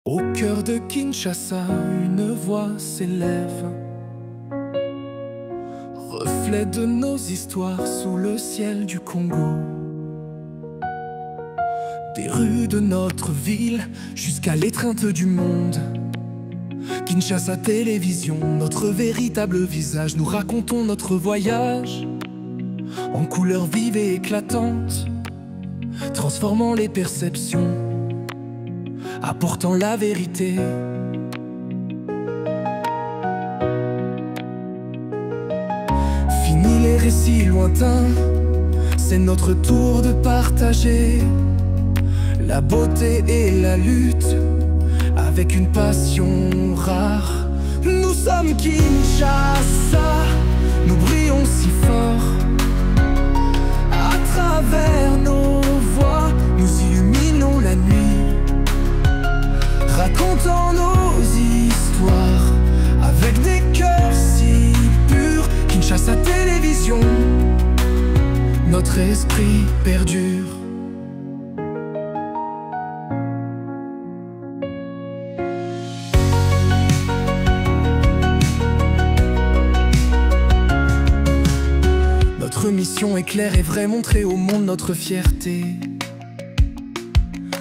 Au cœur de Kinshasa, une voix s'élève, reflet de nos histoires sous le ciel du Congo. Des rues de notre ville jusqu'à l'étreinte du monde. Kinshasa Télévision, notre véritable visage. Nous racontons notre voyage en couleurs vives et éclatantes, transformant les perceptions, apportant la vérité. Fini les récits lointains, c'est notre tour de partager la beauté et la lutte avec une passion rare. Nous sommes Kinshasa, nous brillons si fort. À travers nos voix, nous illuminons la nuit, racontant nos histoires avec des cœurs si purs. Kinshasa Télévision, notre esprit perdure. Notre mission est claire et vraie, montrer au monde notre fierté.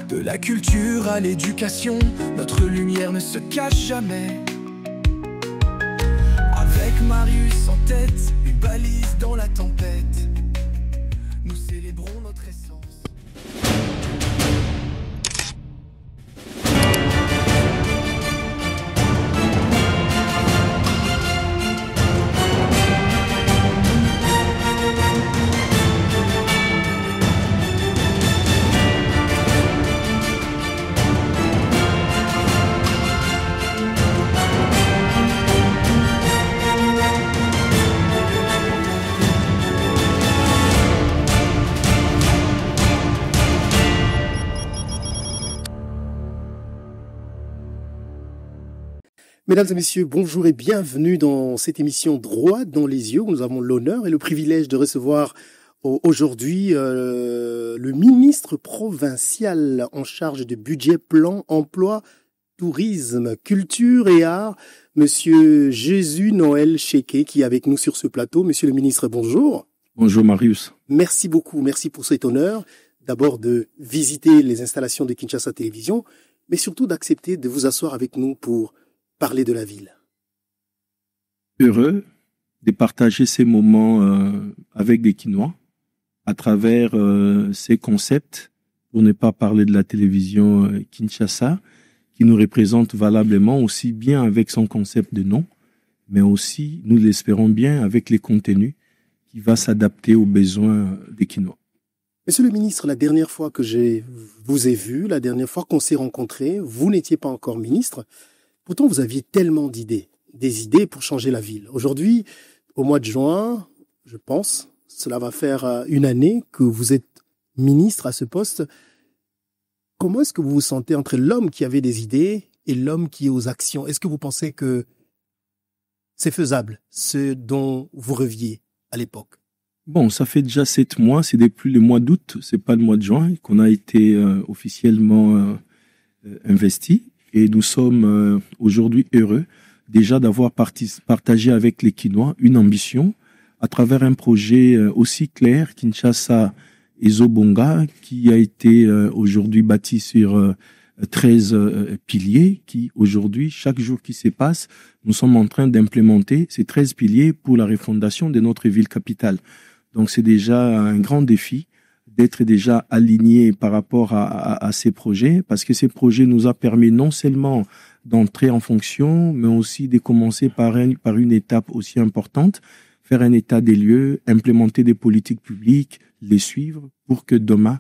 De la culture à l'éducation, notre lumière ne se cache jamais. Avec Marius en tête, une balise dans la tempête, nous célébrons notre essence. Mesdames et messieurs, bonjour et bienvenue dans cette émission Droit dans les yeux où nous avons l'honneur et le privilège de recevoir aujourd'hui le ministre provincial en charge de budget, plan, emploi, tourisme, culture et art, Monsieur Jésus-Noël Cheke, qui est avec nous sur ce plateau. Monsieur le ministre, bonjour. Bonjour Marius. Merci beaucoup, merci pour cet honneur, d'abord de visiter les installations de Kinshasa Télévision, mais surtout d'accepter de vous asseoir avec nous pour parler de la ville. Heureux de partager ces moments avec des Kinois à travers ces concepts, pour ne pas parler de la télévision Kinshasa, qui nous représente valablement aussi bien avec son concept de nom, mais aussi, nous l'espérons bien, avec les contenus qui va s'adapter aux besoins des Kinois. Monsieur le ministre, la dernière fois que je vous ai vu, la dernière fois qu'on s'est rencontrés, vous n'étiez pas encore ministre. Pourtant, vous aviez tellement d'idées, des idées pour changer la ville. Aujourd'hui, au mois de juin, je pense, cela va faire une année que vous êtes ministre à ce poste. Comment est-ce que vous vous sentez entre l'homme qui avait des idées et l'homme qui est aux actions? Est-ce que vous pensez que c'est faisable, ce dont vous rêviez à l'époque? Bon, ça fait déjà 7 mois, c'est depuis le mois d'août, c'est pas le mois de juin, qu'on a été officiellement investi. Et nous sommes aujourd'hui heureux déjà d'avoir partagé avec les Kinois une ambition à travers un projet aussi clair, Kinshasa Ezobonga, qui a été aujourd'hui bâti sur 13 piliers, qui aujourd'hui, chaque jour qui se passe, nous sommes en train d'implémenter ces 13 piliers pour la refondation de notre ville capitale. Donc c'est déjà un grand défi d'être déjà aligné par rapport à ces projets, parce que ces projets nous a permis non seulement d'entrer en fonction, mais aussi de commencer par une étape aussi importante, faire un état des lieux, implémenter des politiques publiques, les suivre pour que demain,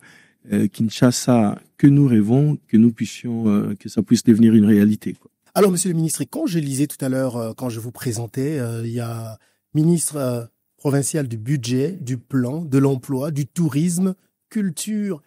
Kinshasa, que nous rêvons, que nous puissions, que ça puisse devenir une réalité, quoi. Alors, monsieur le ministre, quand je lisais tout à l'heure, quand je vous présentais, il y a ministre provincial du budget, du plan, de l'emploi, du tourisme, culture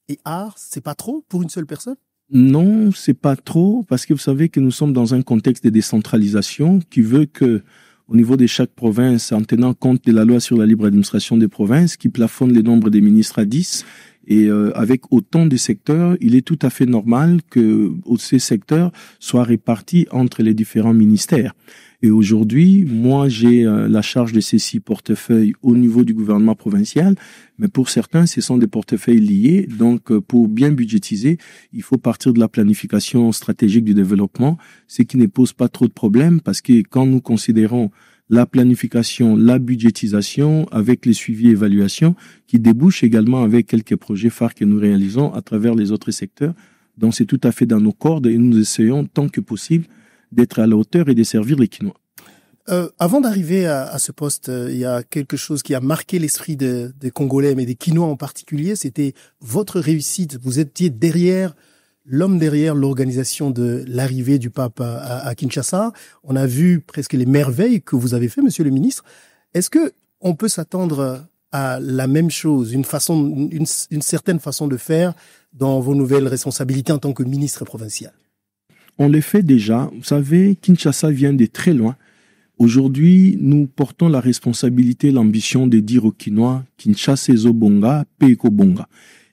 et art, c'est pas trop pour une seule personne? Non, c'est pas trop, parce que vous savez que nous sommes dans un contexte de décentralisation qui veut que, au niveau de chaque province, en tenant compte de la loi sur la libre administration des provinces, qui plafonne le nombre des ministres à 10, Et avec autant de secteurs, il est tout à fait normal que ces secteurs soient répartis entre les différents ministères. Et aujourd'hui, moi, j'ai la charge de ces 6 portefeuilles au niveau du gouvernement provincial, mais pour certains, ce sont des portefeuilles liés. Donc, pour bien budgétiser, il faut partir de la planification stratégique du développement, ce qui ne pose pas trop de problèmes, parce que quand nous considérons la planification, la budgétisation, avec les suivis et évaluations, qui débouchent également avec quelques projets phares que nous réalisons à travers les autres secteurs. Donc, c'est tout à fait dans nos cordes et nous essayons, tant que possible, d'être à la hauteur et de servir les Quinois. Avant d'arriver à ce poste, il y a quelque chose qui a marqué l'esprit des Congolais, mais des Quinois en particulier, c'était votre réussite. Vous étiez l'homme derrière l'organisation de l'arrivée du pape à Kinshasa. On a vu presque les merveilles que vous avez fait, monsieur le ministre. Est-ce que on peut s'attendre à la même chose, une certaine façon de faire dans vos nouvelles responsabilités en tant que ministre provincial? On le fait déjà. Vous savez, Kinshasa vient de très loin. Aujourd'hui, nous portons la responsabilité, l'ambition de dire aux Quinois, Kinshasa ezobonga, pe ekobonga.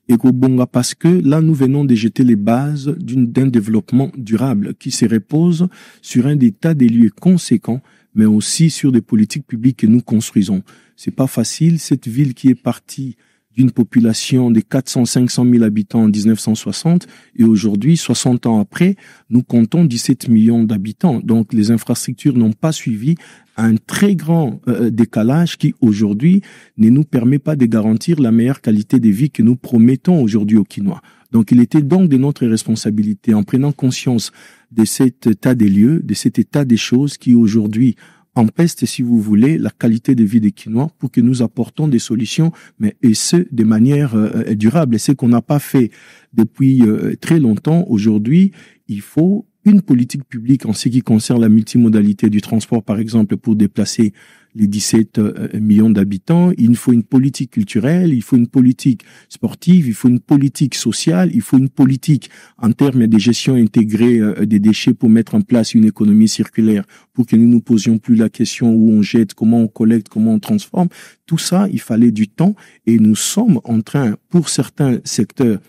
Ekobonga parce que là, nous venons de jeter les bases d'un développement durable qui se repose sur un état des lieux conséquent, mais aussi sur des politiques publiques que nous construisons. C'est pas facile. Cette ville qui est partie d'une population de 400-500 000 habitants en 1960 et aujourd'hui, 60 ans après, nous comptons 17 millions d'habitants. Donc, les infrastructures n'ont pas suivi un très grand décalage qui, aujourd'hui, ne nous permet pas de garantir la meilleure qualité de vie que nous promettons aujourd'hui aux Quinois. Donc, il était donc de notre responsabilité, en prenant conscience de cet état des lieux, de cet état des choses qui, aujourd'hui, empeste, si vous voulez, la qualité de vie des Quinois pour que nous apportons des solutions, mais et ce, de manière durable. Et ce qu'on n'a pas fait depuis très longtemps. Aujourd'hui, il faut une politique publique en ce qui concerne la multimodalité du transport, par exemple, pour déplacer les 17 millions d'habitants. Il faut une politique culturelle, il faut une politique sportive, il faut une politique sociale, il faut une politique en termes de gestion intégrée des déchets pour mettre en place une économie circulaire, pour que nous nous posions plus la question où on jette, comment on collecte, comment on transforme. Tout ça, il fallait du temps et nous sommes en train, pour certains secteurs,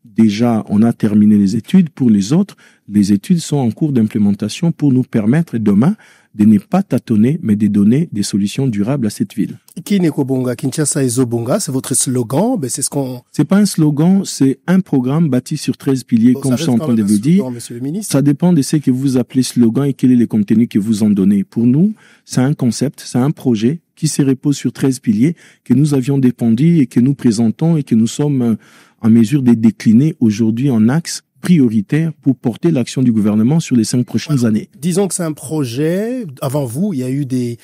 déjà, on a terminé les études. Pour les autres, les études sont en cours d'implémentation pour nous permettre demain de ne pas tâtonner, mais de donner des solutions durables à cette ville. Kinekobonga, Kinshasa ezobonga, c'est votre slogan, c'est ce qu'on... C'est pas un slogan, c'est un programme bâti sur 13 piliers, comme je suis en train de vous dire. Ça dépend de ce que vous appelez slogan et quel est le contenu que vous en donnez. Pour nous, c'est un concept, c'est un projet qui se repose sur 13 piliers que nous avions défendus et que nous présentons et que nous sommes en mesure de décliner aujourd'hui en axe prioritaire pour porter l'action du gouvernement sur les 5 prochaines années. Disons que c'est un projet. Avant vous, il y a eu des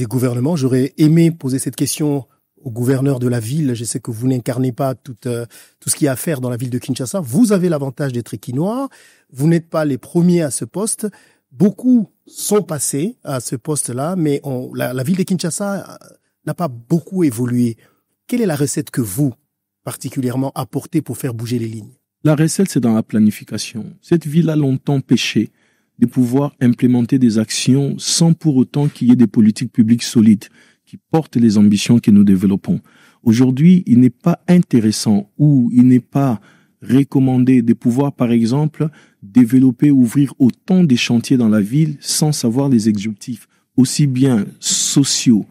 gouvernements. J'aurais aimé poser cette question au gouverneur de la ville. Je sais que vous n'incarnez pas tout ce qu'il y a à faire dans la ville de Kinshasa. Vous avez l'avantage d'être Quinois. Vous n'êtes pas les premiers à ce poste. Beaucoup sont passés à ce poste-là, mais la ville de Kinshasa n'a pas beaucoup évolué. Quelle est la recette que vous, particulièrement, apportez pour faire bouger les lignes? La recette, c'est dans la planification. Cette ville a longtemps péché de pouvoir implémenter des actions sans pour autant qu'il y ait des politiques publiques solides qui portent les ambitions que nous développons. Aujourd'hui, il n'est pas intéressant ou il n'est pas recommandé de pouvoir, par exemple, développer, ouvrir autant de chantiers dans la ville sans savoir les objectifs, aussi bien sociaux,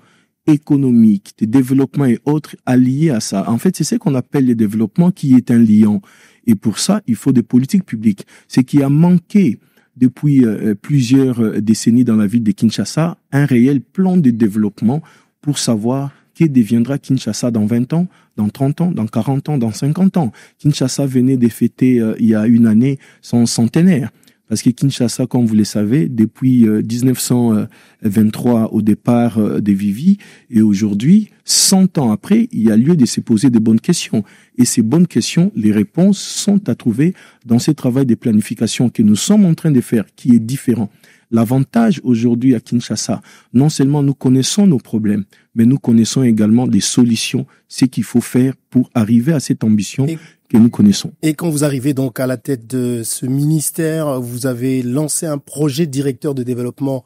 économiques, de développement et autres alliés à ça. En fait, c'est ce qu'on appelle le développement qui est un liant. Et pour ça, il faut des politiques publiques. Ce qui a manqué depuis plusieurs décennies dans la ville de Kinshasa, un réel plan de développement pour savoir que deviendra Kinshasa dans 20 ans, dans 30 ans, dans 40 ans, dans 50 ans. Kinshasa venait de fêter il y a une année son centenaire. Parce que Kinshasa, comme vous le savez, depuis 1923 au départ de Vivi, et aujourd'hui, 100 ans après, il y a lieu de se poser des bonnes questions. Et ces bonnes questions, les réponses sont à trouver dans ce travail de planification que nous sommes en train de faire, qui est différent. L'avantage aujourd'hui à Kinshasa, non seulement nous connaissons nos problèmes, mais nous connaissons également des solutions, ce qu'il faut faire pour arriver à cette ambition que nous connaissons. Et quand vous arrivez donc à la tête de ce ministère, vous avez lancé un projet directeur de développement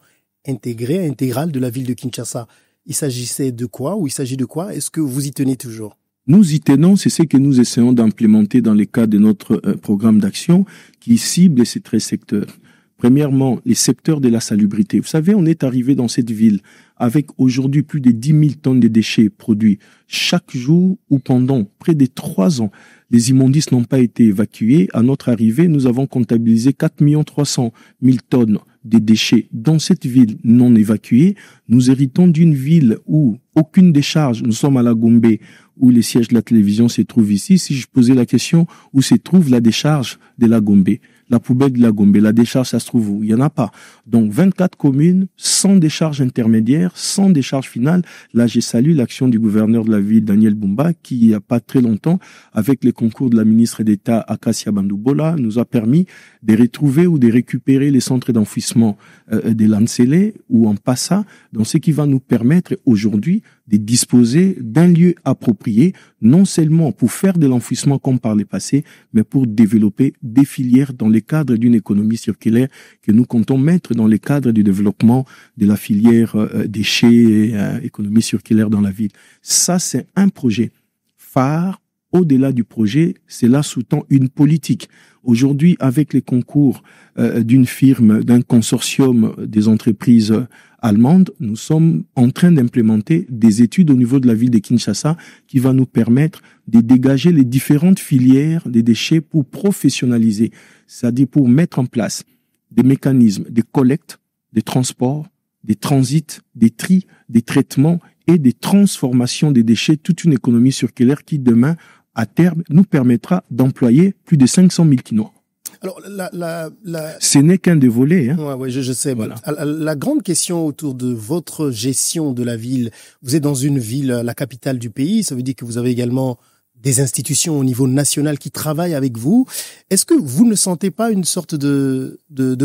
intégral de la ville de Kinshasa. Il s'agissait de quoi ou il s'agit de quoi? Est-ce que vous y tenez toujours? Nous y tenons, c'est ce que nous essayons d'implémenter dans le cadre de notre programme d'action qui cible ces 13 secteurs. Premièrement, les secteurs de la salubrité. Vous savez, on est arrivé dans cette ville avec aujourd'hui plus de 10 000 tonnes de déchets produits chaque jour ou pendant près de 3 ans. Les immondices n'ont pas été évacués. À notre arrivée, nous avons comptabilisé 4 300 000 tonnes de déchets dans cette ville non évacuée. Nous héritons d'une ville où aucune décharge, nous sommes à la Gombe, où le siège de la télévision se trouve ici. Si je posais la question, où se trouve la décharge de la Gombe? La poubelle de la Gombe, la décharge, ça se trouve où? Il n'y en a pas. Donc, 24 communes, sans décharge intermédiaire, sans décharge finale. Là, je salue l'action du gouverneur de la ville, Daniel Bumba, qui, il n'y a pas très longtemps, avec les concours de la ministre d'État, Acacia Bandoubola, nous a permis de retrouver ou de récupérer les centres d'enfouissement de Lansele ou en Passa, dans ce qui va nous permettre aujourd'hui de disposer d'un lieu approprié, non seulement pour faire de l'enfouissement comme par le passé, mais pour développer des filières dans le cadre d'une économie circulaire que nous comptons mettre dans le cadre du développement de la filière déchets et économie circulaire dans la ville. Ça, c'est un projet phare. Au-delà du projet, cela sous-tend une politique. Aujourd'hui, avec les concours d'une firme, d'un consortium des entreprises allemandes, nous sommes en train d'implémenter des études au niveau de la ville de Kinshasa qui va nous permettre de dégager les différentes filières des déchets pour professionnaliser, c'est-à-dire pour mettre en place des mécanismes de collecte, de transport, des transits, des tris, des traitements et des transformations des déchets, toute une économie circulaire qui demain, à terme, nous permettra d'employer plus de 500 000 Quinois. Alors, ce n'est qu'un des volets. Hein. Ouais, je sais. Voilà. La grande question autour de votre gestion de la ville, vous êtes dans une ville, la capitale du pays, ça veut dire que vous avez également des institutions au niveau national qui travaillent avec vous. Est-ce que vous ne sentez pas une sorte de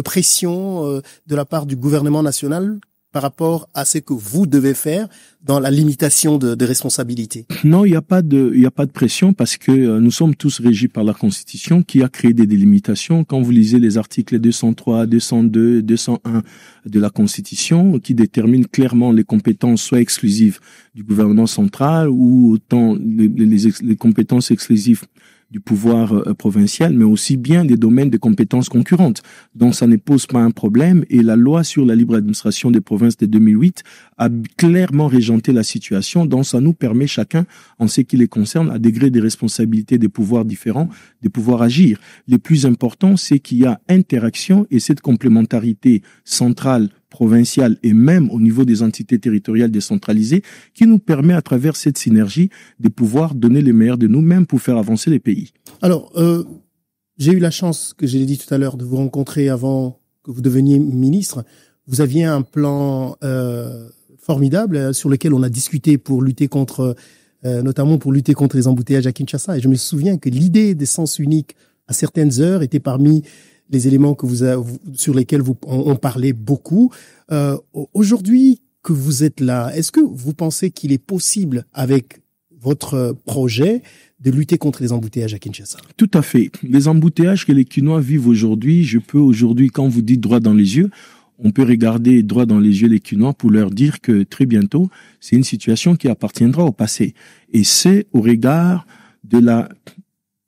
pression de la part du gouvernement national par rapport à ce que vous devez faire dans la limitation de responsabilités? Non, il n'y a pas de pression parce que nous sommes tous régis par la Constitution qui a créé des délimitations. Quand vous lisez les articles 203, 202, 201 de la Constitution qui déterminent clairement les compétences soit exclusives du gouvernement central ou autant les compétences exclusives du pouvoir provincial, mais aussi bien des domaines de compétences concurrentes. Donc, ça ne pose pas un problème. Et la loi sur la libre administration des provinces de 2008 a clairement régenté la situation. Donc, ça nous permet chacun, en ce qui les concerne, à degré des responsabilités des pouvoirs différents, de pouvoir agir. Le plus important, c'est qu'il y a interaction et cette complémentarité centrale, provinciale et même au niveau des entités territoriales décentralisées qui nous permet à travers cette synergie de pouvoir donner les meilleurs de nous-mêmes pour faire avancer les pays. Alors, j'ai eu la chance, que je l'ai dit tout à l'heure, de vous rencontrer avant que vous deveniez ministre. Vous aviez un plan formidable sur lequel on a discuté pour lutter contre, notamment pour lutter contre les embouteillages à Kinshasa. Et je me souviens que l'idée des sens uniques à certaines heures était parmi les éléments que sur lesquels on parlait beaucoup. Aujourd'hui que vous êtes là, est-ce que vous pensez qu'il est possible, avec votre projet, de lutter contre les embouteillages à Kinshasa? Tout à fait. Les embouteillages que les Quinois vivent aujourd'hui, quand vous dites droit dans les yeux, on peut regarder droit dans les yeux les Quinois pour leur dire que très bientôt, c'est une situation qui appartiendra au passé. Et c'est au regard de la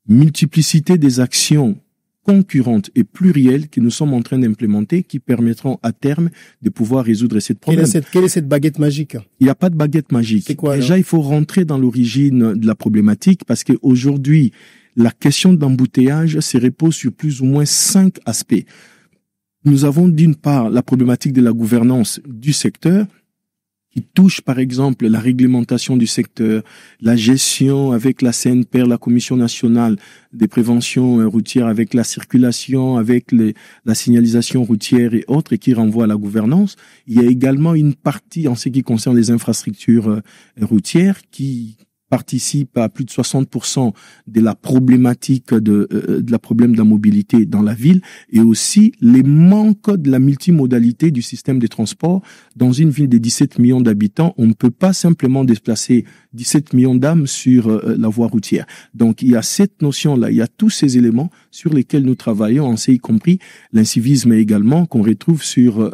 multiplicité des actions concurrentes et plurielles que nous sommes en train d'implémenter qui permettront à terme de pouvoir résoudre cette problème. Quelle est cette baguette magique? Il n'y a pas de baguette magique. C'est quoi, déjà, il faut rentrer dans l'origine de la problématique parce qu'aujourd'hui, la question d'embouteillage se repose sur plus ou moins 5 aspects. Nous avons d'une part la problématique de la gouvernance du secteur qui touche par exemple la réglementation du secteur, la gestion avec la CNPR, la Commission nationale des préventions routières, avec la circulation, avec la signalisation routière et autres, et qui renvoie à la gouvernance. Il y a également une partie en ce qui concerne les infrastructures routières qui participe à plus de 60% de la problématique de la mobilité dans la ville et aussi les manques de la multimodalité du système de transport. Dans une ville de 17 millions d'habitants, on ne peut pas simplement déplacer 17 millions d'âmes sur la voie routière. Donc, il y a cette notion-là, il y a tous ces éléments sur lesquels nous travaillons, on sait y compris l'incivisme également qu'on retrouve sur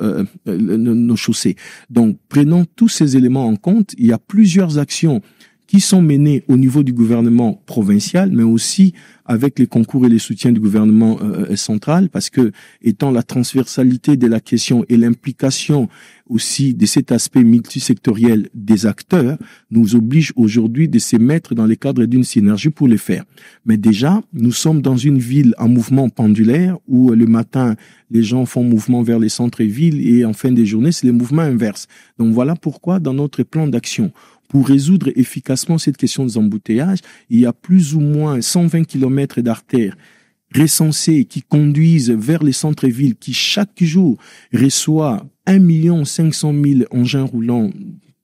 nos chaussées. Donc, prenons tous ces éléments en compte. Il y a plusieurs actions qui sont menées au niveau du gouvernement provincial, mais aussi avec les concours et les soutiens du gouvernement central, parce que étant la transversalité de la question et l'implication aussi de cet aspect multisectoriel des acteurs, nous oblige aujourd'hui de se mettre dans le cadre d'une synergie pour le faire. Mais déjà, nous sommes dans une ville en mouvement pendulaire où le matin, les gens font mouvement vers les centres-villes et en fin de journée, c'est le mouvement inverse. Donc voilà pourquoi dans notre plan d'action, pour résoudre efficacement cette question des embouteillages, il y a plus ou moins 120 kilomètres d'artères recensées qui conduisent vers les centres-villes qui chaque jour reçoit 1 500 000 engins roulants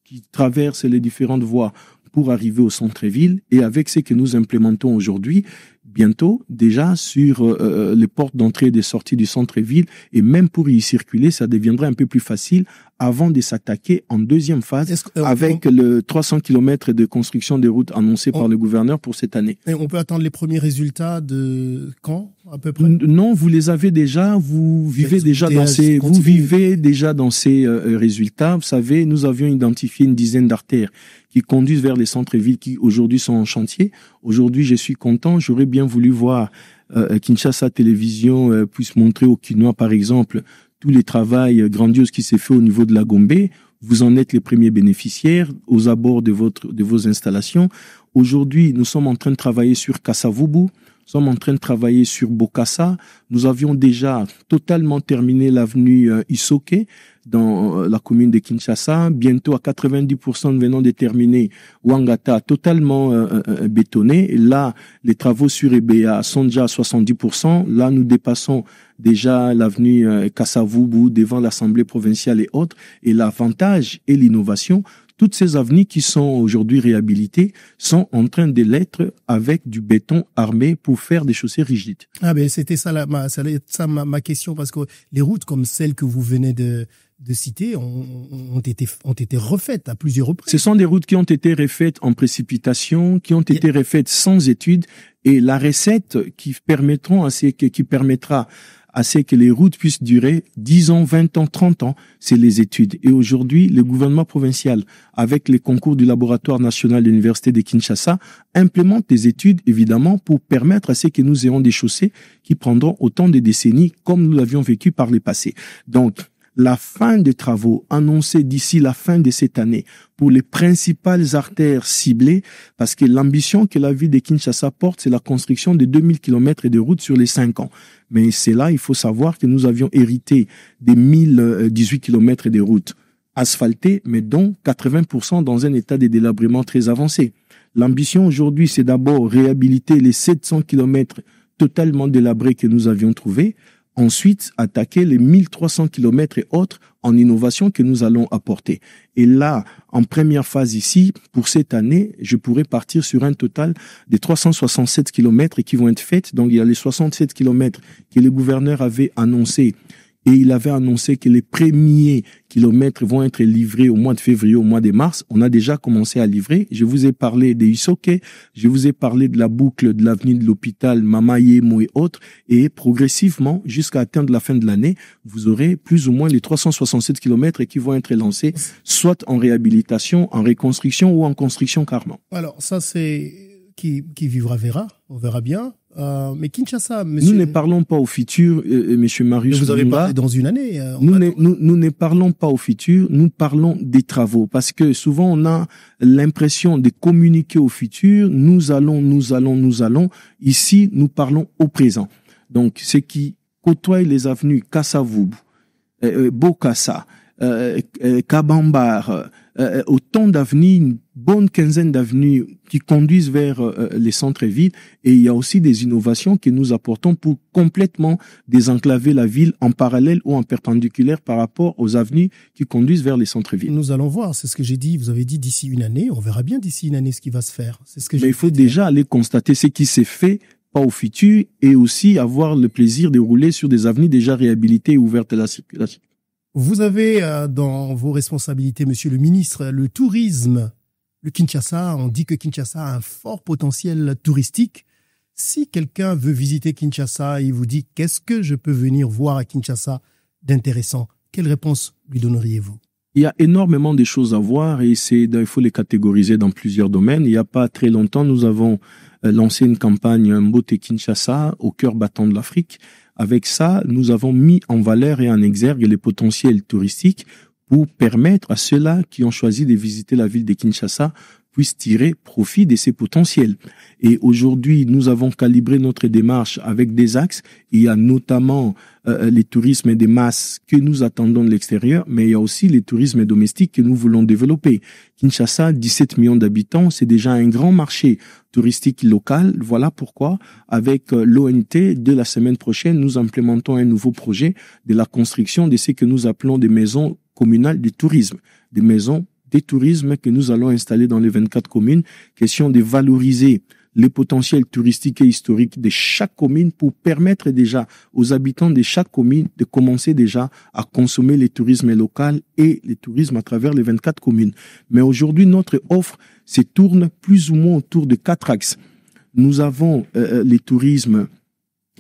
qui traversent les différentes voies pour arriver au centre-ville. Et avec ce que nous implémentons aujourd'hui, bientôt déjà sur les portes d'entrée et de sortie du centre-ville, et même pour y circuler, ça deviendra un peu plus facile avant de s'attaquer en deuxième phase avec le 300 km de construction des routes annoncé par le gouverneur pour cette année. Et on peut attendre les premiers résultats de quand, à peu près? Non, vous les avez déjà, vous vivez déjà dans ces résultats. Vous savez, nous avions identifié une dizaine d'artères qui conduisent vers les centres-villes qui aujourd'hui sont en chantier. Aujourd'hui, je suis content, j'aurais bien voulu voir Kinshasa Télévision puisse montrer aux Kinois, par exemple, tout le travail grandiose qui s'est fait au niveau de la Gombe. Vous en êtes les premiers bénéficiaires aux abords de vos installations. Aujourd'hui, nous sommes en train de travailler sur Kasavubu, nous sommes en train de travailler sur Bokassa. Nous avions déjà totalement terminé l'avenue Isoke dans la commune de Kinshasa. Bientôt, à 90%, nous venons de terminer Wangata, totalement bétonné. Et là, les travaux sur Ebea sont déjà à 70%. Là, nous dépassons déjà l'avenue Kasavubu devant l'Assemblée provinciale et autres. Et l'avantage et l'innovation, toutes ces avenues qui sont aujourd'hui réhabilitées sont en train de l'être avec du béton armé pour faire des chaussées rigides. Ah ben c'était ça ma question, parce que les routes comme celles que vous venez de citer ont été refaites à plusieurs reprises. Ce sont des routes qui ont été refaites en précipitation, qui ont été refaites sans études, et la recette qui permettra à ce que les routes puissent durer 10 ans, 20 ans, 30 ans, c'est les études. Et aujourd'hui, le gouvernement provincial, avec les concours du laboratoire national de l'université de Kinshasa, implémente des études, évidemment, pour permettre à ce que nous ayons des chaussées qui prendront autant de décennies comme nous l'avions vécu par le passé. Donc, la fin des travaux annoncés d'ici la fin de cette année pour les principales artères ciblées, parce que l'ambition que la ville de Kinshasa porte, c'est la construction de 2000 km de routes sur les 5 ans. Mais c'est là, il faut savoir que nous avions hérité des 1018 km de routes asphaltées, mais dont 80% dans un état de délabrement très avancé. L'ambition aujourd'hui, c'est d'abord réhabiliter les 700 km totalement délabrés que nous avions trouvés. Ensuite, attaquer les 1300 km et autres en innovation que nous allons apporter. Et là, en première phase ici, pour cette année, je pourrais partir sur un total de 367 km qui vont être faits. Donc, il y a les 67 km que le gouverneur avait annoncé. Et il avait annoncé que les premiers kilomètres vont être livrés au mois de février, au mois de mars. On a déjà commencé à livrer. Je vous ai parlé de Isoke, je vous ai parlé de la boucle de l'avenue de l'hôpital, Mamayemo et autres. Et progressivement, jusqu'à atteindre la fin de l'année, vous aurez plus ou moins les 367 kilomètres qui vont être lancés, soit en réhabilitation, en reconstruction ou en construction carrément. Alors, ça, c'est qui vivra verra. On verra bien. Mais Kinshasa, monsieur... Nous ne parlons pas au futur, monsieur Marius. Vous avez parlé dans une année. Nous ne parlons pas au futur, nous parlons des travaux. Parce que souvent, on a l'impression de communiquer au futur. Nous allons. Ici, nous parlons au présent. Donc, ce qui côtoie les avenues Kasavubu, Bokassa, Kabambar, autant d'avenues, une bonne quinzaine d'avenues qui conduisent vers les centres-villes, et il y a aussi des innovations que nous apportons pour complètement désenclaver la ville en parallèle ou en perpendiculaire par rapport aux avenues qui conduisent vers les centres-villes. Nous allons voir, c'est ce que j'ai dit, vous avez dit d'ici une année, on verra bien d'ici une année ce qui va se faire. C'est ce que Mais il faut déjà aller constater ce qui s'est fait, pas au futur, et aussi avoir le plaisir de rouler sur des avenues déjà réhabilitées et ouvertes à la circulation. Vous avez dans vos responsabilités, monsieur le ministre, le tourisme. Le Kinshasa, on dit que Kinshasa a un fort potentiel touristique. Si quelqu'un veut visiter Kinshasa, il vous dit « Qu'est-ce que je peux venir voir à Kinshasa d'intéressant ?» Quelle réponse lui donneriez-vous? Il y a énormément de choses à voir et il faut les catégoriser dans plusieurs domaines. Il n'y a pas très longtemps, nous avons lancé une campagne Mbote Kinshasa au cœur battant de l'Afrique. Avec ça, nous avons mis en valeur et en exergue les potentiels touristiques pour permettre à ceux-là qui ont choisi de visiter la ville de Kinshasa puissent tirer profit de ces potentiels. Et aujourd'hui, nous avons calibré notre démarche avec des axes. Il y a notamment les tourismes de masse que nous attendons de l'extérieur, mais il y a aussi les tourismes domestiques que nous voulons développer. Kinshasa, 17 millions d'habitants, c'est déjà un grand marché touristique local. Voilà pourquoi, avec l'ONT, de la semaine prochaine, nous implémentons un nouveau projet de la construction de ce que nous appelons des maisons communales de tourisme, des maisons des tourismes que nous allons installer dans les 24 communes. Question de valoriser les potentiels touristiques et historiques de chaque commune pour permettre déjà aux habitants de chaque commune de commencer déjà à consommer les tourismes locaux et les tourismes à travers les 24 communes. Mais aujourd'hui, notre offre se tourne plus ou moins autour de 4 axes. Nous avons les tourismes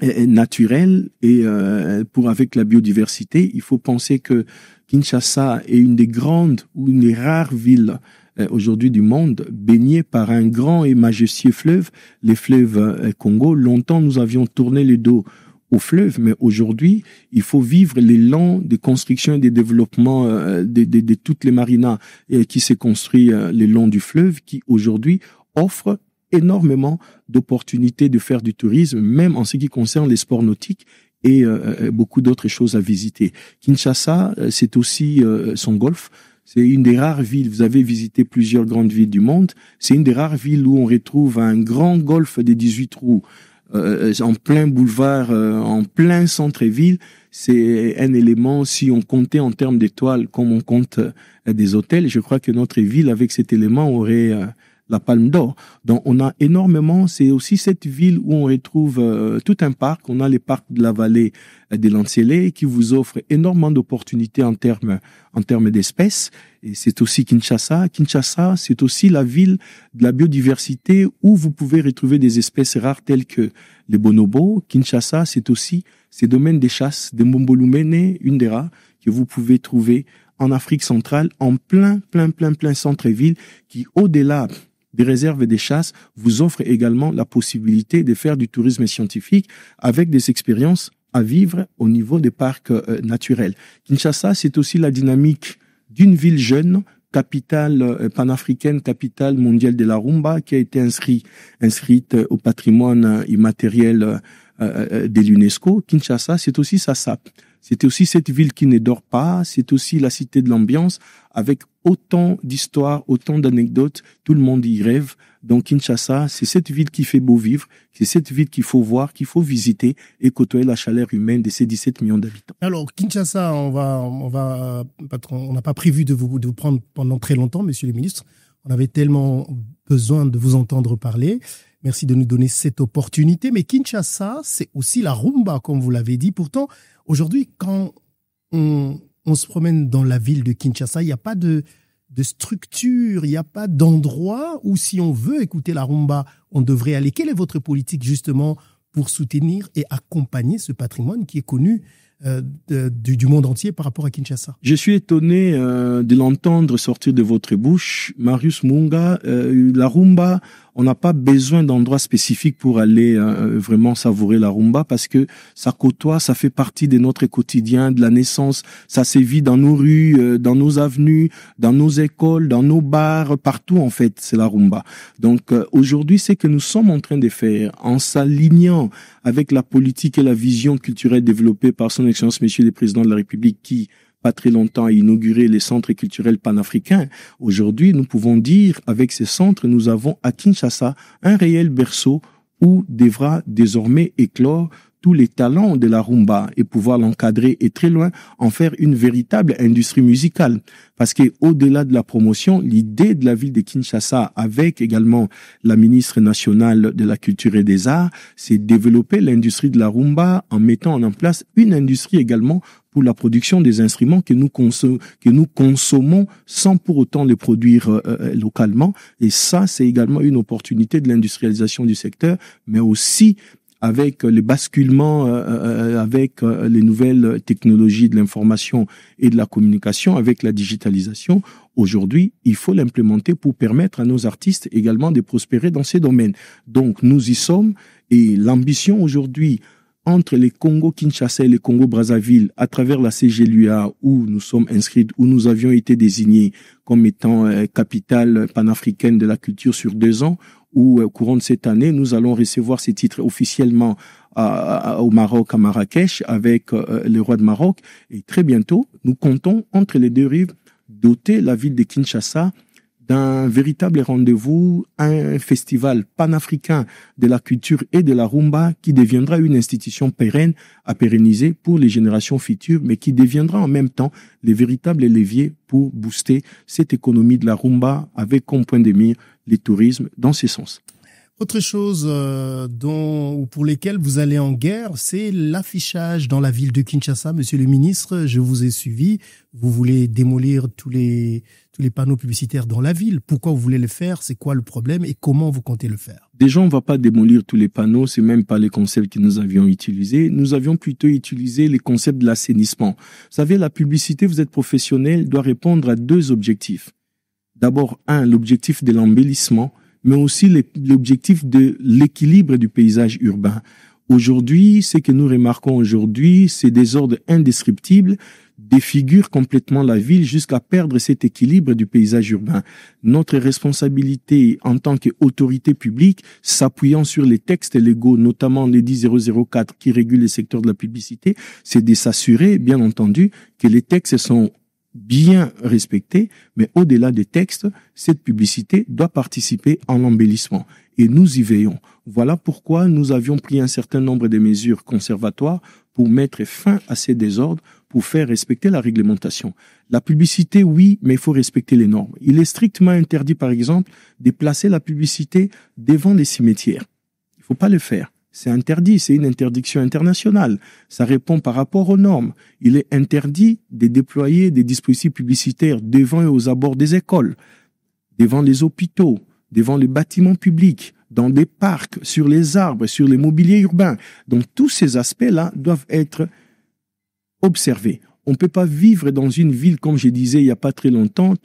naturels et avec la biodiversité. Il faut penser que Kinshasa est une des grandes ou une des rares villes aujourd'hui du monde baignée par un grand et majestueux fleuve, les fleuves Congo. Longtemps, nous avions tourné le dos au fleuve, mais aujourd'hui, il faut vivre l'élan de construction et de développement de toutes les marinas qui s'est construit le long du fleuve, qui aujourd'hui offre énormément d'opportunités de faire du tourisme, même en ce qui concerne les sports nautiques et beaucoup d'autres choses à visiter. Kinshasa, c'est aussi son golfe. C'est une des rares villes, vous avez visité plusieurs grandes villes du monde, c'est une des rares villes où on retrouve un grand golfe de 18 trous en plein boulevard, en plein centre-ville. C'est un élément, si on comptait en termes d'étoiles comme on compte des hôtels, je crois que notre ville avec cet élément aurait la Palme d'Or. Donc on a énormément, c'est aussi cette ville où on retrouve tout un parc. On a les parcs de la vallée de Lansele qui vous offre énormément d'opportunités en termes d'espèces. Et c'est aussi Kinshasa. Kinshasa, c'est aussi la ville de la biodiversité où vous pouvez retrouver des espèces rares telles que les bonobos. Kinshasa, c'est aussi ces domaines des chasses, des Mbombolumene, une des rares que vous pouvez trouver en Afrique centrale, en plein centre-ville, qui au-delà des réserves et des chasses, vous offre également la possibilité de faire du tourisme scientifique avec des expériences à vivre au niveau des parcs naturels. Kinshasa, c'est aussi la dynamique d'une ville jeune, capitale panafricaine, capitale mondiale de la rumba, qui a été inscrite au patrimoine immatériel de l'UNESCO. Kinshasa, c'est aussi sa SAP. C'est aussi cette ville qui ne dort pas, c'est aussi la cité de l'ambiance, avec autant d'histoires, autant d'anecdotes, tout le monde y rêve. Donc Kinshasa, c'est cette ville qui fait beau vivre, c'est cette ville qu'il faut voir, qu'il faut visiter et côtoyer la chaleur humaine de ces 17 millions d'habitants. Alors Kinshasa, on n'a pas prévu de vous prendre pendant très longtemps, monsieur le ministre. On avait tellement besoin de vous entendre parler. Merci de nous donner cette opportunité. Mais Kinshasa, c'est aussi la rumba, comme vous l'avez dit. Pourtant, aujourd'hui, quand on se promène dans la ville de Kinshasa, il n'y a pas de structure, il n'y a pas d'endroit où, si on veut écouter la rumba, on devrait aller. Quelle est votre politique, justement, pour soutenir et accompagner ce patrimoine qui est connu du monde entier par rapport à Kinshasa? Je suis étonné de l'entendre sortir de votre bouche, Marius Munga. La rumba, on n'a pas besoin d'endroits spécifiques pour aller vraiment savourer la rumba parce que ça côtoie, ça fait partie de notre quotidien, de la naissance. Ça sévit dans nos rues, dans nos avenues, dans nos écoles, dans nos bars, partout en fait, c'est la rumba. Donc aujourd'hui, c'est que nous sommes en train de faire en s'alignant avec la politique et la vision culturelle développée par son Excellence Monsieur le Président de la République qui pas très longtemps, à inaugurer les centres culturels panafricains. Aujourd'hui, nous pouvons dire, avec ces centres, nous avons à Kinshasa un réel berceau où devra désormais éclore tous les talents de la rumba et pouvoir l'encadrer et très loin en faire une véritable industrie musicale. Parce que au-delà de la promotion, l'idée de la ville de Kinshasa avec également la ministre nationale de la Culture et des Arts, c'est développer l'industrie de la rumba en mettant en place une industrie également pour la production des instruments que nous consommons sans pour autant les produire localement. Et ça, c'est également une opportunité de l'industrialisation du secteur, mais aussi avec les basculements, avec les nouvelles technologies de l'information et de la communication, avec la digitalisation, aujourd'hui, il faut l'implémenter pour permettre à nos artistes également de prospérer dans ces domaines. Donc, nous y sommes, et l'ambition aujourd'hui, entre les Congo-Kinshasa et les Congo-Brazzaville, à travers la CGLUA, où nous sommes inscrits, où nous avions été désignés comme étant capitale panafricaine de la culture sur 2 ans, où au courant de cette année, nous allons recevoir ces titres officiellement au Maroc, à Marrakech, avec le roi de Maroc. Et très bientôt, nous comptons, entre les 2 rives, doter la ville de Kinshasa d'un véritable rendez-vous, un festival panafricain de la culture et de la rumba qui deviendra une institution pérenne à pérenniser pour les générations futures, mais qui deviendra en même temps les véritables leviers pour booster cette économie de la rumba avec comme point de mire les tourismes dans ce sens. Autre chose pour lesquelles vous allez en guerre, c'est l'affichage dans la ville de Kinshasa. Monsieur le ministre, je vous ai suivi. Vous voulez démolir tous les panneaux publicitaires dans la ville. Pourquoi vous voulez le faire? C'est quoi le problème et comment vous comptez le faire? Déjà, on ne va pas démolir tous les panneaux. C'est même pas les concepts que nous avions utilisés. Nous avions plutôt utilisé les concepts de l'assainissement. Vous savez, la publicité, vous êtes professionnel, doit répondre à 2 objectifs. D'abord, l'objectif de l'embellissement, mais aussi l'objectif de l'équilibre du paysage urbain. Aujourd'hui, ce que nous remarquons aujourd'hui, c'est des ordres indescriptibles, défigurent complètement la ville jusqu'à perdre cet équilibre du paysage urbain. Notre responsabilité en tant qu'autorité publique, s'appuyant sur les textes légaux, notamment l'édit 004 qui régule le secteur de la publicité, c'est de s'assurer, bien entendu, que les textes sont bien respecté, mais au-delà des textes, cette publicité doit participer en l'embellissement. Et nous y veillons. Voilà pourquoi nous avions pris un certain nombre de mesures conservatoires pour mettre fin à ces désordres, pour faire respecter la réglementation. La publicité, oui, mais il faut respecter les normes. Il est strictement interdit, par exemple, de placer la publicité devant les cimetières. Il ne faut pas le faire. C'est interdit, c'est une interdiction internationale. Ça répond par rapport aux normes. Il est interdit de déployer des dispositifs publicitaires devant et aux abords des écoles, devant les hôpitaux, devant les bâtiments publics, dans des parcs, sur les arbres, sur les mobiliers urbains. Donc tous ces aspects-là doivent être observés. On ne peut pas vivre dans une ville, comme je disais il n'y a pas très longtemps,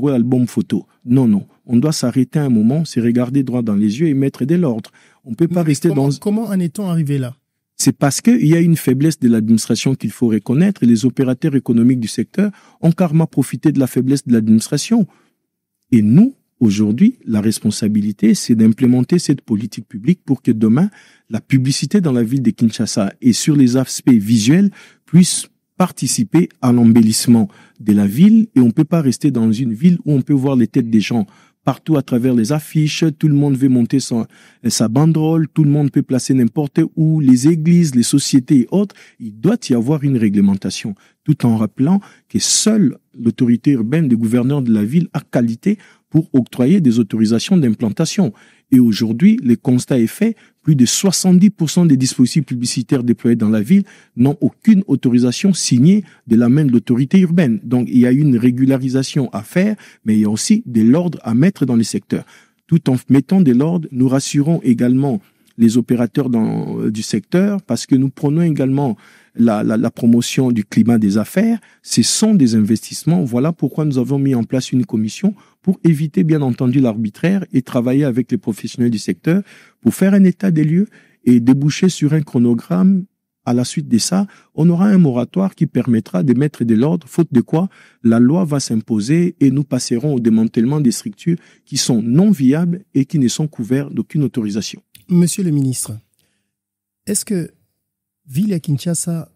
album photo. Non. On doit s'arrêter un moment, se regarder droit dans les yeux et mettre de l'ordre. On ne peut pas rester Comment en est-on arrivé là? C'est parce qu'il y a une faiblesse de l'administration qu'il faut reconnaître. Et les opérateurs économiques du secteur ont carrément profité de la faiblesse de l'administration. Et nous, aujourd'hui, la responsabilité, c'est d'implémenter cette politique publique pour que demain, la publicité dans la ville de Kinshasa et sur les aspects visuels puisse participer à l'embellissement de la ville. Et on ne peut pas rester dans une ville où on peut voir les têtes des gens partout à travers les affiches, tout le monde veut monter sa banderole, tout le monde peut placer n'importe où, les églises, les sociétés et autres. Il doit y avoir une réglementation, tout en rappelant que seule l'autorité urbaine, le gouverneur de la ville, a qualité pour octroyer des autorisations d'implantation. Et aujourd'hui, le constat est fait, plus de 70% des dispositifs publicitaires déployés dans la ville n'ont aucune autorisation signée de la main de l'autorité urbaine. Donc, il y a une régularisation à faire, mais il y a aussi de l'ordre à mettre dans les secteurs. Tout en mettant de l'ordre, nous rassurons également les opérateurs du secteur parce que nous prenons également la promotion du climat des affaires. Ce sont des investissements. Voilà pourquoi nous avons mis en place une commission pour éviter bien entendu l'arbitraire et travailler avec les professionnels du secteur pour faire un état des lieux et déboucher sur un chronogramme. À la suite de ça, on aura un moratoire qui permettra de mettre de l'ordre, faute de quoi la loi va s'imposer et nous passerons au démantèlement des structures qui sont non viables et qui ne sont couvertes d'aucune autorisation. Monsieur le ministre, est-ce que ville ya Kinshasa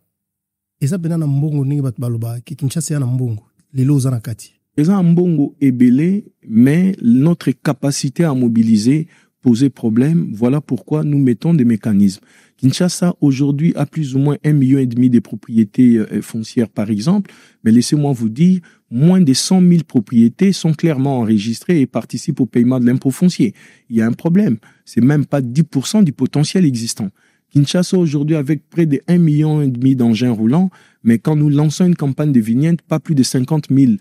eza benana mbongo ndenge bato baloba ki Kinshasa yana mbongo lelo oza na kati? Eza mbongo ebele, mais notre capacité à mobiliser posait problème. Voilà pourquoi nous mettons des mécanismes. Kinshasa aujourd'hui a plus ou moins 1,5 million de propriétés foncières par exemple, mais laissez-moi vous dire, moins de 100 000 propriétés sont clairement enregistrées et participent au paiement de l'impôt foncier. Il y a un problème, c'est même pas 10% du potentiel existant. Kinshasa aujourd'hui avec près de 1,5 million d'engins roulants, Mais quand nous lançons une campagne de vignette, pas plus de 50 000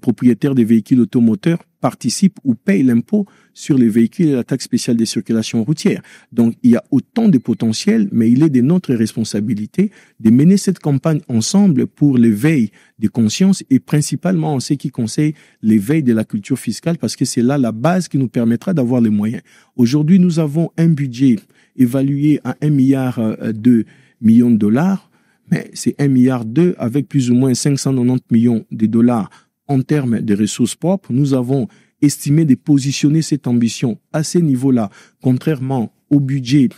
propriétaires des véhicules automoteurs participent ou payent l'impôt sur les véhicules et la taxe spéciale des circulations routières. Donc, il y a autant de potentiel, mais il est de notre responsabilité de mener cette campagne ensemble pour l'éveil des consciences et principalement en ce qui concerne l'éveil de la culture fiscale, parce que c'est là la base qui nous permettra d'avoir les moyens. Aujourd'hui, nous avons un budget évalué à 1,2 milliard de dollars, mais c'est 1,2 milliard avec plus ou moins 590 millions de dollars en termes de ressources propres. Nous avons estimé de positionner cette ambition à ces niveaux-là, contrairement au budget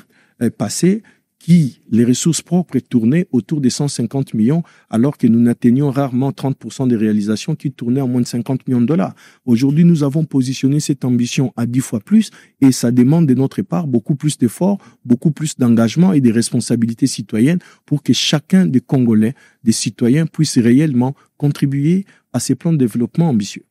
passé, qui, les ressources propres tournaient autour des 150 millions, alors que nous n'atteignions rarement 30% des réalisations qui tournaient à moins de 50 millions de dollars. Aujourd'hui, nous avons positionné cette ambition à 10 fois plus et ça demande de notre part beaucoup plus d'efforts, beaucoup plus d'engagement et de responsabilités citoyennes pour que chacun des Congolais, des citoyens, puisse réellement contribuer à ces plans de développement ambitieux.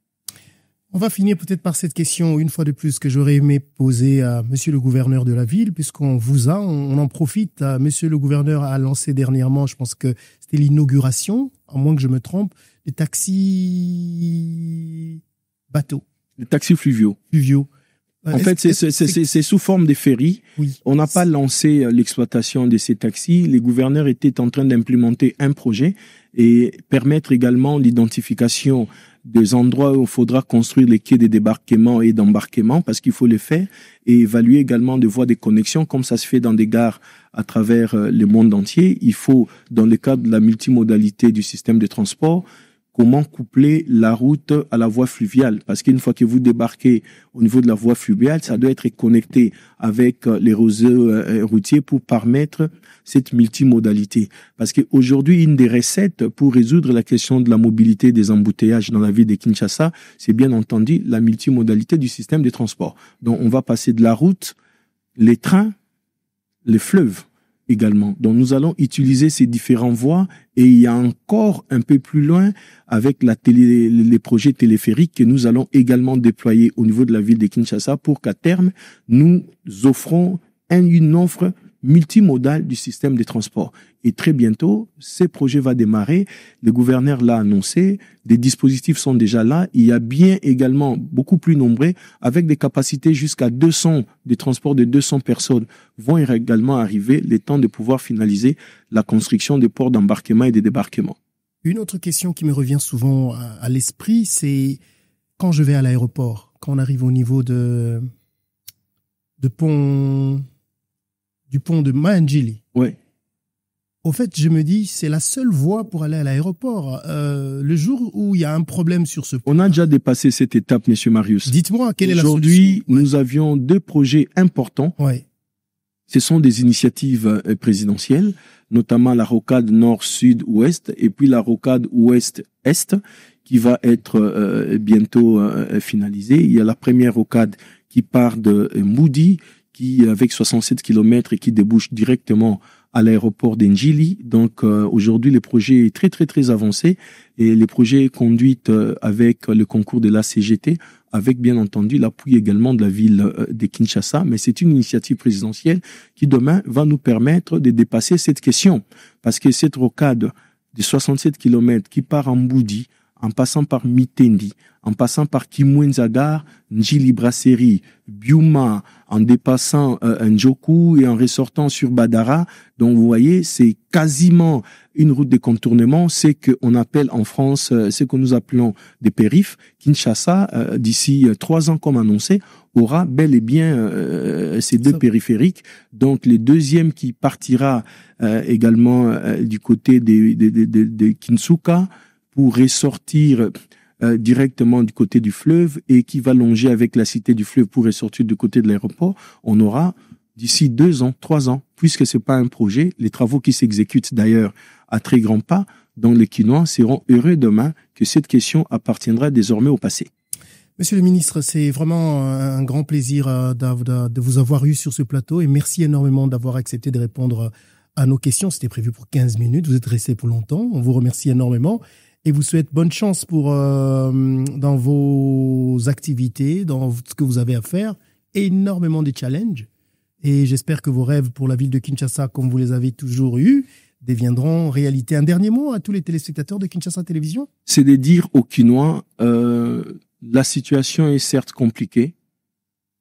On va finir peut-être par cette question, une fois de plus, que j'aurais aimé poser à monsieur le gouverneur de la ville, puisqu'on vous a, on en profite. Monsieur le gouverneur a lancé dernièrement, je pense que c'était l'inauguration, à moins que je me trompe, des taxis bateaux. Les taxis fluviaux. En fait, c'est sous forme de ferries. Oui. On n'a pas lancé l'exploitation de ces taxis. Les gouverneurs étaient en train d'implémenter un projet et permettre également l'identification des endroits où il faudra construire les quais de débarquement et d'embarquement, parce qu'il faut les faire, et évaluer également des voies de connexion, comme ça se fait dans des gares à travers le monde entier. Il faut, dans le cadre de la multimodalité du système de transport, comment coupler la route à la voie fluviale. Parce qu'une fois que vous débarquez au niveau de la voie fluviale, ça doit être connecté avec les réseaux routiers pour permettre cette multimodalité. Parce qu'aujourd'hui, une des recettes pour résoudre la question de la mobilité des embouteillages dans la ville de Kinshasa, c'est bien entendu la multimodalité du système de transport. Donc, on va passer de la route, les trains, les fleuves également. Donc, nous allons utiliser ces différentes voies et il y a encore un peu plus loin avec les projets téléphériques que nous allons également déployer au niveau de la ville de Kinshasa pour qu'à terme, nous offrons une offre multimodale du système de transport. Et très bientôt, ce projet va démarrer. Le gouverneur l'a annoncé. Des dispositifs sont déjà là. Il y a bien également beaucoup plus nombreux avec des capacités jusqu'à 200, des transports de 200 personnes vont également arriver, le temps de pouvoir finaliser la construction des ports d'embarquement et de débarquement. Une autre question qui me revient souvent à l'esprit, c'est quand je vais à l'aéroport, quand on arrive au niveau du pont de Manjili. Oui. Au fait, je me dis, c'est la seule voie pour aller à l'aéroport. Le jour où il y a un problème sur ce pont. On a déjà dépassé cette étape, monsieur Marius. Dites-moi, quelle est la solution? Aujourd'hui, nous avions 2 projets importants. Ouais. Ce sont des initiatives présidentielles, notamment la rocade nord-sud-ouest et puis la rocade ouest-est qui va être bientôt finalisée. Il y a la première rocade qui part de Moudi, qui avec 67 km et qui débouche directement à l'aéroport d'Njili. Donc aujourd'hui, le projet est très très très avancé et le projet est conduit avec le concours de la CGT, avec bien entendu l'appui également de la ville de Kinshasa. Mais c'est une initiative présidentielle qui demain va nous permettre de dépasser cette question, parce que cette rocade de 67 km qui part en Moudi, en passant par Mitendi, en passant par Kimwenzagar, Njili Brasserie, Biuma, en dépassant Njoku et en ressortant sur Badara. Donc vous voyez, c'est quasiment une route de contournement, c'est qu'on appelle en France, ce que nous appelons des périphes. Kinshasa, d'ici 3 ans comme annoncé, aura bel et bien ces 2 périphériques. Donc le deuxième qui partira également du côté de Kinsuka, pour ressortir directement du côté du fleuve et qui va longer avec la cité du fleuve pour ressortir du côté de l'aéroport, on aura d'ici 2 ans, 3 ans, puisque c'est pas un projet, les travaux qui s'exécutent d'ailleurs à très grands pas, dont les Kinois seront heureux demain que cette question appartiendra désormais au passé. Monsieur le ministre, c'est vraiment un grand plaisir de vous avoir eu sur ce plateau et merci énormément d'avoir accepté de répondre à nos questions. C'était prévu pour 15 minutes, vous êtes resté pour longtemps, on vous remercie énormément. Et vous souhaite bonne chance dans vos activités, dans ce que vous avez à faire. Énormément de challenges. Et j'espère que vos rêves pour la ville de Kinshasa, comme vous les avez toujours eus, deviendront réalité. Un dernier mot à tous les téléspectateurs de Kinshasa Télévision? C'est de dire aux Kinois, la situation est certes compliquée.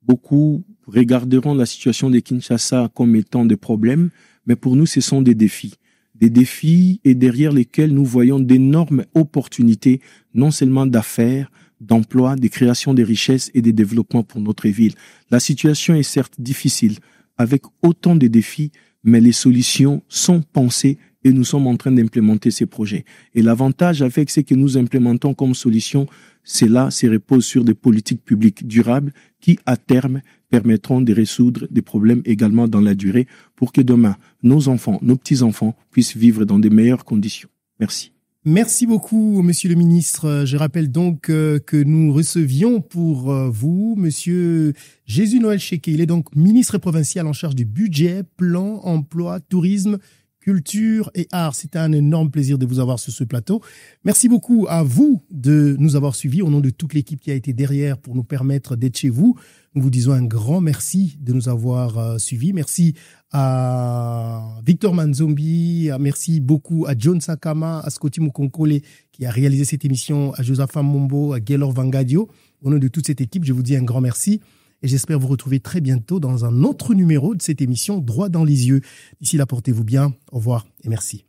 Beaucoup regarderont la situation de Kinshasa comme étant des problèmes, mais pour nous, ce sont des défis. Des défis et derrière lesquels nous voyons d'énormes opportunités, non seulement d'affaires, d'emplois, de création de richesses et de développement pour notre ville. La situation est certes difficile, avec autant de défis, mais les solutions sont pensées et nous sommes en train d'implémenter ces projets. Et l'avantage avec ce que nous implémentons comme solution, cela se repose sur des politiques publiques durables qui, à terme, permettront de résoudre des problèmes également dans la durée pour que demain, nos enfants, nos petits-enfants puissent vivre dans de meilleures conditions. Merci. Merci beaucoup, Monsieur le ministre. Je rappelle donc que nous recevions pour vous Monsieur Jésus-Noël Cheke. Il est donc ministre provincial en charge du budget, plan, emploi, tourisme, culture et art. C'était un énorme plaisir de vous avoir sur ce plateau. Merci beaucoup à vous de nous avoir suivis au nom de toute l'équipe qui a été derrière pour nous permettre d'être chez vous. Nous vous disons un grand merci de nous avoir suivis. Merci à Victor Manzombi, merci beaucoup à John Sakama, à Scotty Mukonkole qui a réalisé cette émission, à Josapha Mombo, à Gaylor Vangadio. Au nom de toute cette équipe, je vous dis un grand merci et j'espère vous retrouver très bientôt dans un autre numéro de cette émission Droit dans les yeux. D'ici là, portez-vous bien. Au revoir et merci.